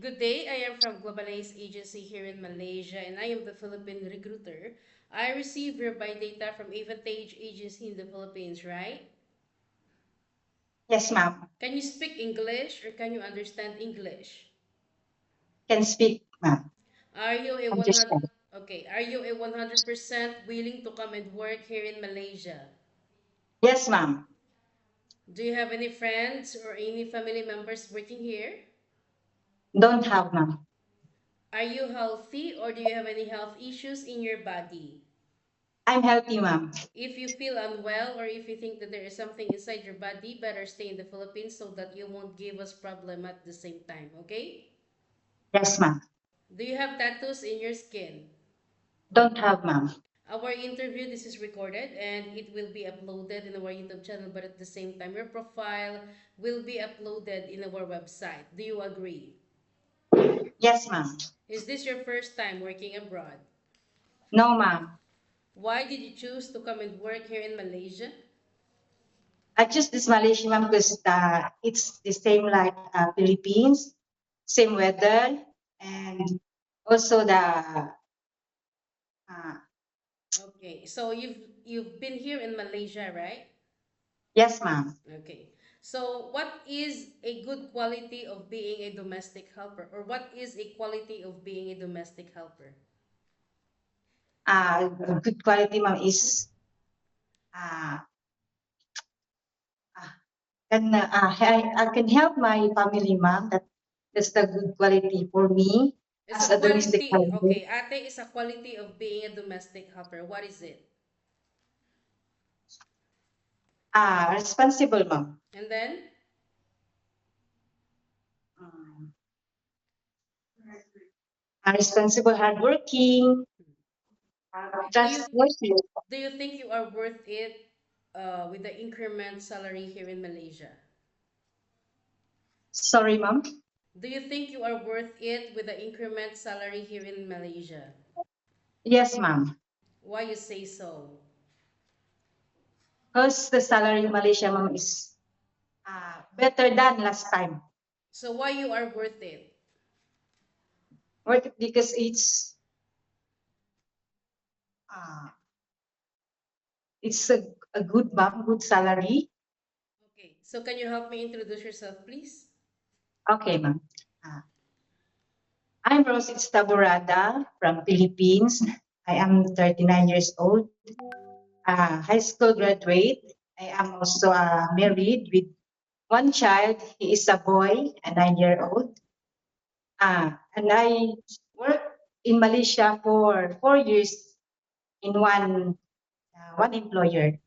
Good day. I am from Globalize Agency here in Malaysia and I am the Philippine recruiter. I receive hereby data from Avantage Agency in the Philippines, right? Yes, ma'am. Can you speak English or can you understand English? Can speak, ma'am. Are you a 100 Understand. Okay, are you a 100% willing to come and work here in Malaysia? Yes, ma'am. Do you have any friends or any family members working here? Don't have, ma'am. Are you healthy or do you have any health issues in your body? I'm healthy, ma'am. If you feel unwell or if you think that there is something inside your body, better stay in the Philippines so that you won't give us problem at the same time, okay? Yes, ma'am. Do you have tattoos in your skin? Don't have, ma'am. Our interview, this is recorded and it will be uploaded in our YouTube channel, but at the same time, your profile will be uploaded in our website. Do you agree? Yes, ma'am. Is this your first time working abroad? No, ma'am. Why did you choose to come and work here in Malaysia? I choose this Malaysia, ma'am, because it's the same like Philippines, same weather, and also the uh, Okay, so you've been here in Malaysia, right? yes, ma'am. Okay. So, what is a good quality of being a domestic helper, or what is a quality of being a domestic helper? Good quality, ma'am, is uh, uh, I can help my family, ma'am. That's the good quality for me It's as a a domestic quality. helper. Okay, ate is a quality of being a domestic helper. What is it? Responsible, ma'am. And then, Um, Responsible, hardworking, do you trustworthy. do you think you are worth it with the increment salary here in Malaysia? Sorry, ma'am. Do you think you are worth it with the increment salary here in Malaysia? Yes, ma'am. Why you say so? Because the salary in Malaysia, ma'am, is better than last time. So why you are worth it? Worth it because uh, it's a good, ma'am, good salary. Okay, so can you help me introduce yourself, please? Okay, ma'am. Uh, I'm Rosit Taborada from Philippines. I am 39 years old, high school graduate. I am also married with one child. He is a boy, a 9-year-old. And I worked in Malaysia for 4 years in one employer.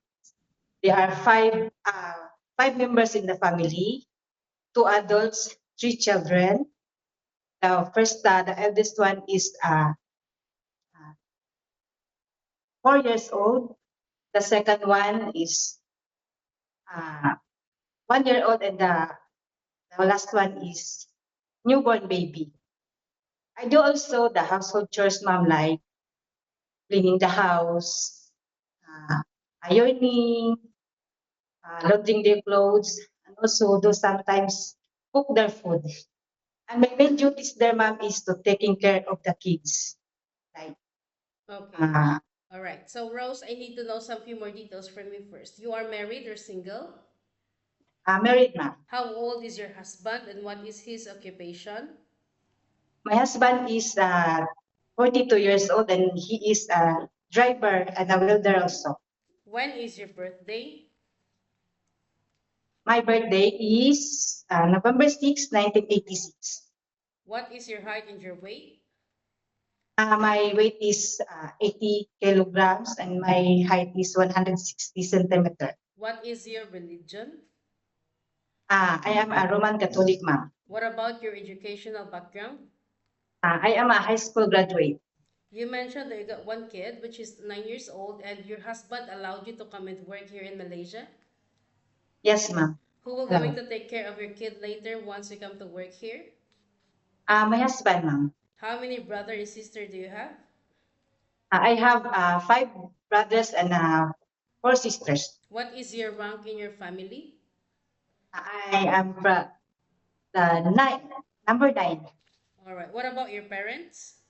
There are five members in the family, two adults, three children. The eldest one is 4 years old. The second one is 1 year old, and the last one is newborn baby. I do also the household chores, ma'am, like cleaning the house, uh, ironing, laundering their clothes, and also do sometimes cook their food. And my main duties there, ma'am, is to taking care of the kids. Like, Okay. uh, All right. So Rose, I need to know some few more details from you first. You are married or single? married, ma'am. How old is your husband and what is his occupation? My husband is 42 years old, and he is a driver and a welder also. When is your birthday? My birthday is November 6, 1986. What is your height and your weight? My weight is 80 kilograms, and my height is 160 centimeter. What is your religion? I am a Roman Catholic, ma'am. What about your educational background? I am a high school graduate. You mentioned that you got one kid, which is 9 years old, and your husband allowed you to come and work here in Malaysia. Yes, ma'am. Who will going Hello. to take care of your kid later once you come to work here? My husband, ma'am. How many brother and sister do you have? I have five brothers and four sisters. What is your rank in your family? I am the number nine. All right. What about your parents?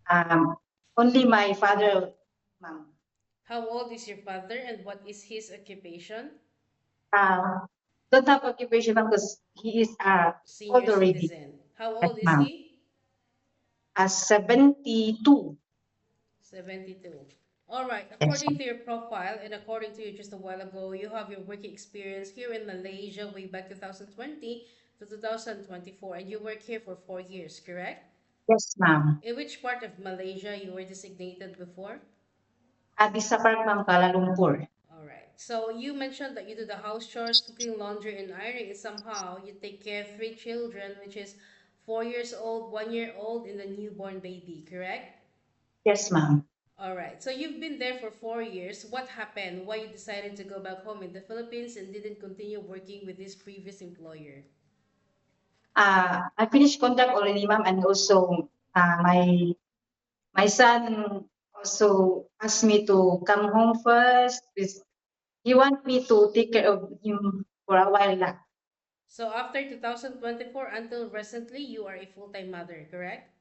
Um, Only my father, ma'am. How old is your father and what is his occupation? Uh, don't have occupation, ma'am, because he is Senior old already. citizen. How Yes, old is ma'am. he? 72. 72. All right. Yes, According to your profile and according to you just a while ago, you have your working experience here in Malaysia way back 2020 to 2024, and you work here for 4 years, correct? yes, ma'am. In which part of Malaysia you were designated before? Sa Park, ma'am, Kuala Lumpur. All right. So you mentioned that you do the house chores, cooking, laundry, and ironing, and somehow you take care of three children, which is 4 years old, 1 year old, and a newborn baby, correct? Yes, ma'am. All right. So you've been there for 4 years. What happened? Why you decided to go back home in the Philippines and didn't continue working with this previous employer? I finished contract already, ma'am, and also my son also asked me to come home first. He want me to take care of him for a while now. So after 2024 until recently, you are a full-time mother, correct?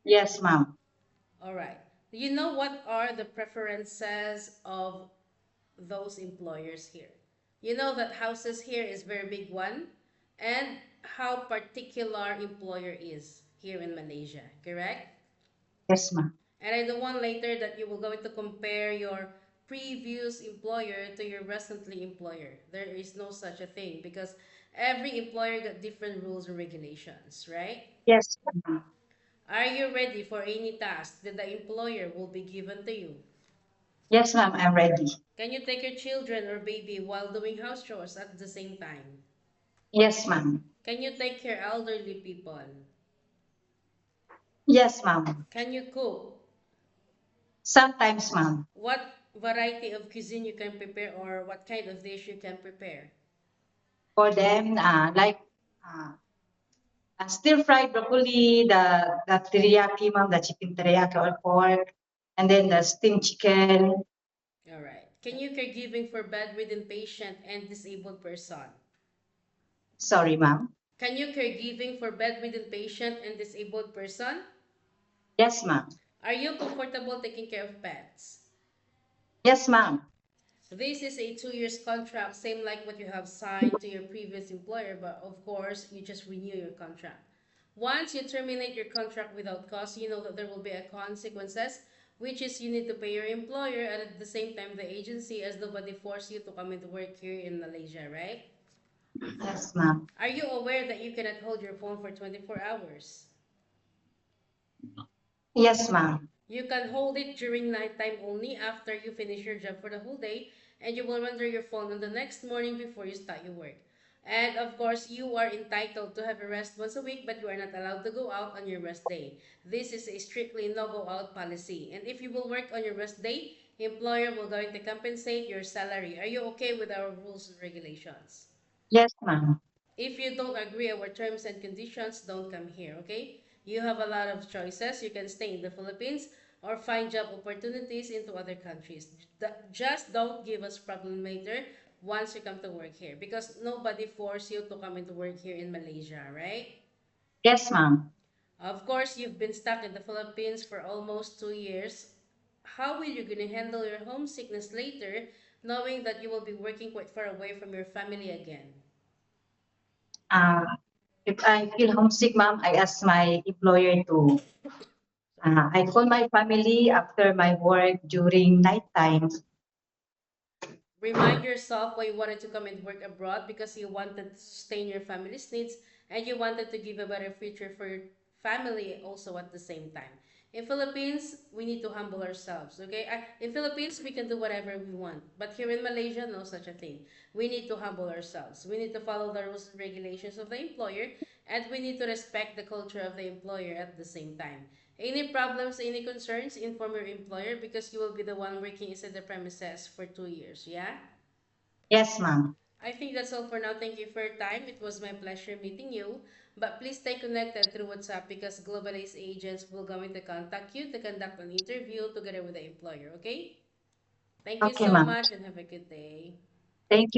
Yes, ma'am. All right. Do you know what are the preferences of those employers here? You know that houses here is very big one and how particular employer is here in Malaysia, correct? Yes, ma'am. And I don't want later that you will going to compare your previous employer to your recently employer. There is no such a thing because every employer got different rules and regulations, right? Yes, ma'am. Are you ready for any task that the employer will be given to you? Yes, ma'am. I'm ready. Can you take your children or baby while doing house chores at the same time? Yes, ma'am. Can you take care elderly people? Yes, ma'am. Can you cook? Sometimes, ma'am. What variety of cuisine you can prepare or what kind of dish you can prepare? For them, uh, stir fried broccoli, the teriyaki, ma'am, the chicken teriyaki or pork, and then the steamed chicken. All right. Can you caregiving for bedridden patient and disabled person? Sorry, ma'am. Can you caregiving for bedridden patient and disabled person? Yes, ma'am. Are you comfortable taking care of pets? Yes, ma'am. This is a 2 years contract, same like what you have signed to your previous employer, but of course, you just renew your contract. Once you terminate your contract without cause, you know that there will be a consequences, which is you need to pay your employer and at the same time the agency as nobody forced you to come into work here in Malaysia, right? Yes, ma'am. Are you aware that you cannot hold your phone for 24 hours? Yes, ma'am. You can hold it during nighttime only after you finish your job for the whole day, and you will render your phone on the next morning before you start your work. And of course, you are entitled to have a rest once a week, but you are not allowed to go out on your rest day. This is a strictly no go out policy. And if you will work on your rest day, employer will going to compensate your salary. Are you okay with our rules and regulations? Yes, ma'am. If you don't agree our terms and conditions, don't come here, okay? You have a lot of choices. You can stay in the Philippines or find job opportunities into other countries. Just don't give us problem later once you come to work here because nobody forced you to come into work here in Malaysia, right? Yes, ma'am. Of course, you've been stuck in the Philippines for almost 2 years. How will you gonna handle your homesickness later knowing that you will be working quite far away from your family again? Uh, if I feel homesick, ma'am, I ask my employer to, I call my family after my work during nighttime. Remind yourself why you wanted to come and work abroad because you wanted to sustain your family's needs and you wanted to give a better future for your family also at the same time. In Philippines, we need to humble ourselves, okay? In Philippines, we can do whatever we want. But here in Malaysia, no such a thing. We need to humble ourselves. We need to follow the rules and regulations of the employer and we need to respect the culture of the employer at the same time. Any problems, any concerns, inform your employer because you will be the one working inside the premises for 2 years, yeah? Yes, ma'am. I think that's all for now. Thank you for your time. It was my pleasure meeting you. But please stay connected through WhatsApp because Globalize agents will going to contact you to conduct an interview together with the employer, okay? Thank you Okay, so ma'am. much and have a good day. Thank you.